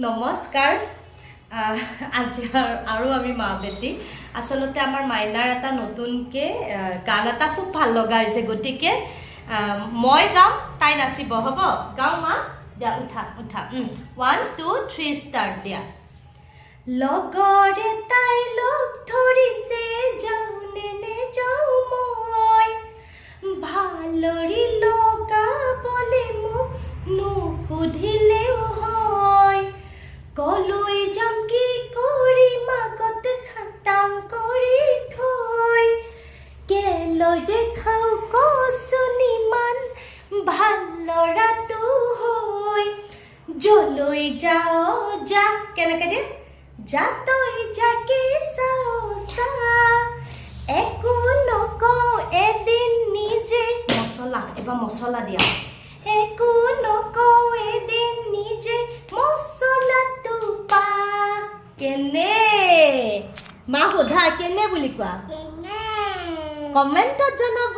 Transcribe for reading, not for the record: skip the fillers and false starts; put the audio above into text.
নমস্কাৰ আজি আৰু আমি মা বেটি আসলতে আমাৰ মাইনাৰ এটা নতুনকে গান এটা খুব ভাল লগা হৈছে গতিকে মই গাম তাই নাচিব হ'ব গাও মা দিয়া উঠা উঠা 1 2 3 ষ্টাৰ্ট দিয়া লগৰে তাই লগ ধৰিছে যাও নে যাও মই ভালৰি লগাবলে মোক নুসুধিলেও হয় কলৈ যাম কি কৰি মাগত খাটাং কৰি থৈ কেলৈ দেখাও কচোন ইমান ভাল ল'ৰাটো হৈ যলৈ যাও যা কেনেকৈ দিয়ে যা তই যাকে চাও চা একো নকওঁ এদিন নিজে মছলা এবাৰ মছলা দিয়া একো নকওঁ এদিন নিজে মছলাটো পা কেনে মা সোধা কেনে বুলি কোৱা কমেণ্টত জনাব